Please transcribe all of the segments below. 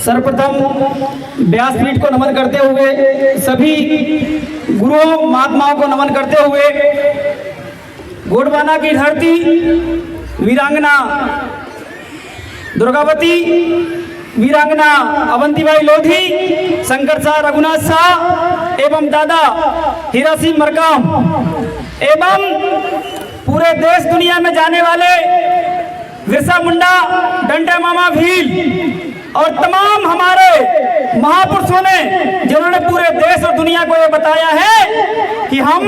सर्वप्रथम व्यासपीठ को नमन करते हुए, सभी गुरुओं महात्माओं को नमन करते हुए, गोंडवाना की धरती वीरांगना दुर्गावती, वीरांगना अवंतीबाई लोधी, शंकर शाह रघुनाथ शाह एवं दादा हीरा सिंह मरकाम एवं पूरे देश दुनिया में जाने वाले बिरसा मुंडा, डंडा मामा भील और तमाम हमारे महापुरुषों ने, जिन्होंने पूरे देश और दुनिया को ये बताया है कि हम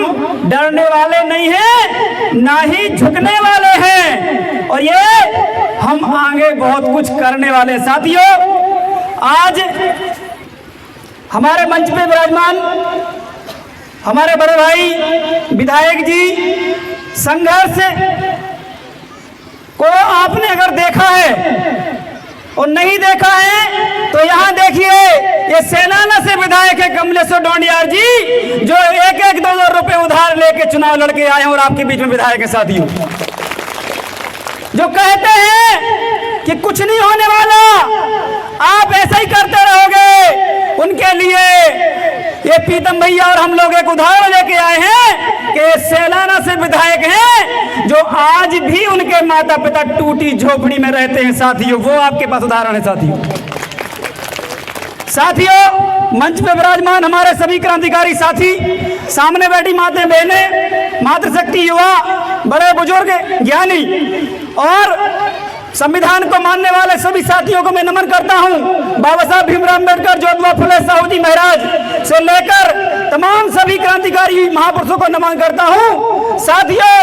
डरने वाले नहीं हैं, ना ही झुकने वाले हैं और ये हम आगे बहुत कुछ करने वाले। साथियों, आज हमारे मंच पे विराजमान हमारे बड़े भाई विधायक जी, संघर्ष को आपने अगर देखा है और नहीं देखा है तो यहाँ देखिए, ये सेनाना से विधायक है कमलेश्वर डोंडियार जी, जो 1-1, 2-2 रुपए उधार लेके चुनाव लड़के आए हैं और आपके बीच में विधायक है। साथियों, जो कहते हैं कि कुछ नहीं होने वाला, आप ऐसा ही करते रहोगे, उनके लिए ये प्रीतम भैया और हम लोग एक उदाहरण लेके आए हैं कि सेलाना से विधायक हैं जो आज भी उनके माता पिता टूटी झोपड़ी में रहते हैं। साथियों, वो आपके पास उदाहरण है। साथियों, मंच पे विराजमान हमारे सभी क्रांतिकारी साथी, सामने बैठी माताएं बहनें, मातृशक्ति, युवा, बड़े बुजुर्ग, ज्ञानी और संविधान को मानने वाले सभी साथियों को मैं नमन करता हूं। बाबा साहब भीमराव अम्बेडकर, ज्योतिबा फुले साहू जी महाराज से लेकर तमाम सभी क्रांतिकारी महापुरुषों को नमन करता हूं। साथियों,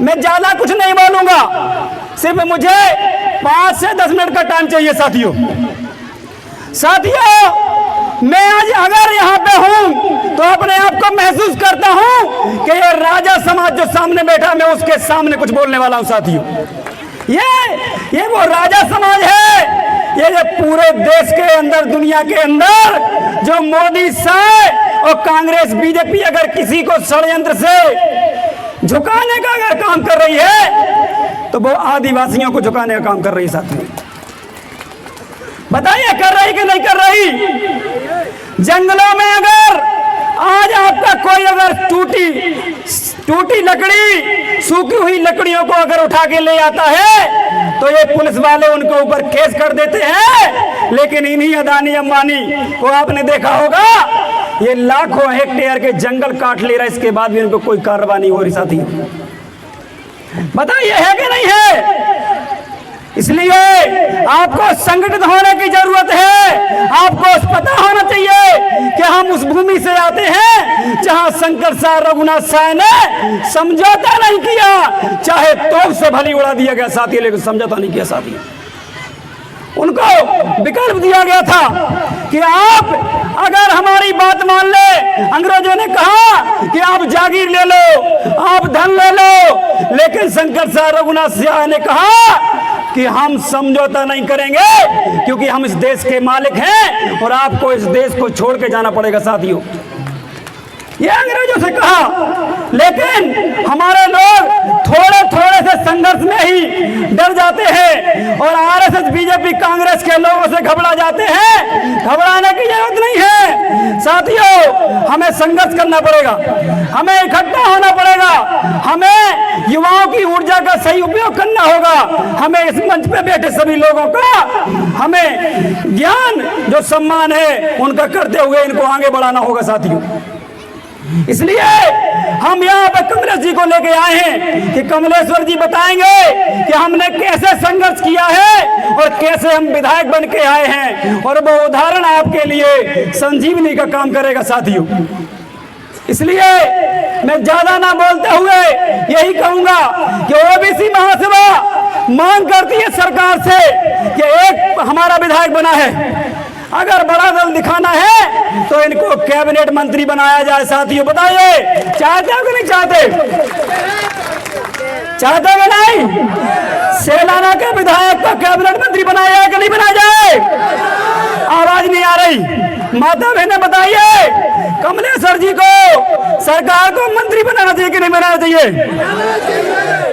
मैं ज्यादा कुछ नहीं बोलूंगा, सिर्फ मुझे 5 से 10 मिनट का टाइम चाहिए। साथियों, मैं आज अगर यहाँ पे हूँ तो अपने आप को महसूस करता हूँ कि ये राजा समाज जो सामने बैठा, मैं उसके सामने कुछ बोलने वाला हूँ। साथियों, ये वो राजा समाज है, ये पूरे देश के अंदर, दुनिया के अंदर जो मोदी शाह और कांग्रेस बीजेपी अगर किसी को षड्यंत्र से झुकाने का अगर काम कर रही है तो वो आदिवासियों को झुकाने का काम कर रही है। साथियों, बताइए कर रही कि नहीं कर रही? जंगलों में अगर आज आपका कोई अगर टूटी लकड़ी, सूखी हुई लकड़ियों को अगर उठा के ले आता है तो ये पुलिस वाले उनके ऊपर केस कर देते हैं। लेकिन इन्हीं अदानी अंबानी को आपने देखा होगा, ये लाखों हेक्टेयर के जंगल काट ले रहा है, इसके बाद भी उनको कोई कार्रवाई नहीं हो रही। साथी, बताइए है कि नहीं है? इसलिए आपको संगठित होने की जरूरत है। आपको पता होना चाहिए कि हम उस भूमि से आते हैं जहां शंकर शाह रघुनाथ शाह ने समझौता नहीं किया, चाहे तोप से भली उड़ा दिया गया साथी, लेकिन समझौता नहीं किया। साथी, उनको विकल्प दिया गया था कि आप अगर हमारी बात मान ले, अंग्रेजों ने कहा कि आप जागीर ले लो, आप धन ले लो, लेकिन शंकर शाह रघुनाथ शाह ने कहा कि हम समझौता नहीं करेंगे, क्योंकि हम इस देश के मालिक हैं और आपको इस देश को छोड़ के जाना पड़ेगा। साथियों, ये अंग्रेजों से कहा, लेकिन हमारे लोग थोड़े थोड़े से संघर्ष में ही डर जाते हैं और आरएसएस, बीजेपी, कांग्रेस के लोगों से घबरा जाते हैं। घबराने की जरूरत नहीं है। साथियों, हमें संघर्ष करना पड़ेगा, हमें इकट्ठा होना पड़ेगा, हमें युवाओं की ऊर्जा का सही उपयोग करना होगा, हमें इस मंच पे बैठे सभी लोगों का हमें ज्ञान जो सम्मान है उनका करते हुए इनको आगे बढ़ाना होगा। साथियों, इसलिए हम यहाँ पे कमलेश जी को लेके आए हैं कि कमलेश्वर जी बताएंगे कि हमने कैसे संघर्ष किया है और कैसे हम विधायक बन के आए हैं, और वो उदाहरण आपके लिए संजीवनी का काम करेगा। साथियों, इसलिए मैं ज्यादा ना बोलते हुए यही कहूंगा कि ओबीसी महासभा मांग करती है सरकार से कि एक हमारा विधायक बना है, अगर बड़ा दल दिखाना है तो इनको कैबिनेट मंत्री बनाया जाए। साथियों, बताइए चाहते हो कि नहीं चाहते? चाहते हो कि नहीं? सेलाना के विधायक को कैबिनेट मंत्री बनाया जाए कि नहीं बनाया जाए? आवाज नहीं आ रही। माता बहने बताइए, कमलेश्वर जी को सरकार को मंत्री बनाना चाहिए कि नहीं बनाना चाहिए?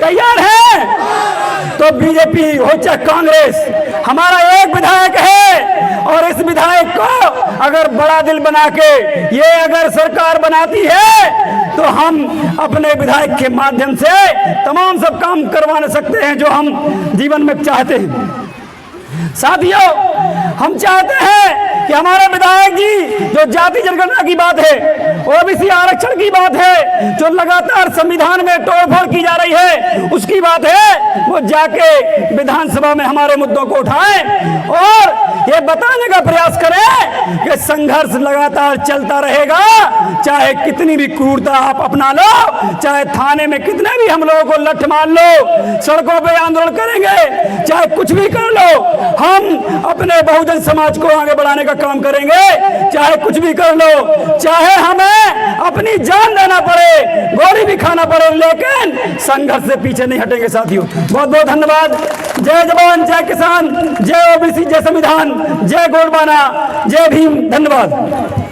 तैयार है? तो बीजेपी हो चाहे कांग्रेस, हमारा एक विधायक है और अगर बड़ा दिल बना के ये अगर सरकार बनाती है तो हम अपने विधायक के माध्यम से तमाम सब काम करवा सकते हैं जो हम जीवन में चाहते हैं। साथियों, हम चाहते हैं कि हमारे विधायक जी जो जाति जनगणना की बात है, ओबीसी आरक्षण की बात है, जो लगातार संविधान में तोड़फोड़ की जा रही है उसकी बात है, वो जाके विधानसभा में हमारे मुद्दों को उठाएं और ये बताने का प्रयास करें कि संघर्ष लगातार चलता रहेगा। चाहे कितनी भी क्रूरता आप अपना लो, चाहे थाने में कितने भी हम लोगों को लठ मार लो, सड़कों पे आंदोलन करेंगे, चाहे कुछ भी कर लो, हम अपने बहुजन समाज को आगे बढ़ाने का काम करेंगे। चाहे कुछ भी कर लो, चाहे हमें अपनी जान देना पड़े, गोली भी खाना पड़े, लेकिन संघर्ष से पीछे नहीं हटेंगे। साथियों, बहुत बहुत धन्यवाद। जय जवान, जय किसान, जय ओबीसी, जय संविधान, जय गोंडवाना, जय भीम। धन्यवाद।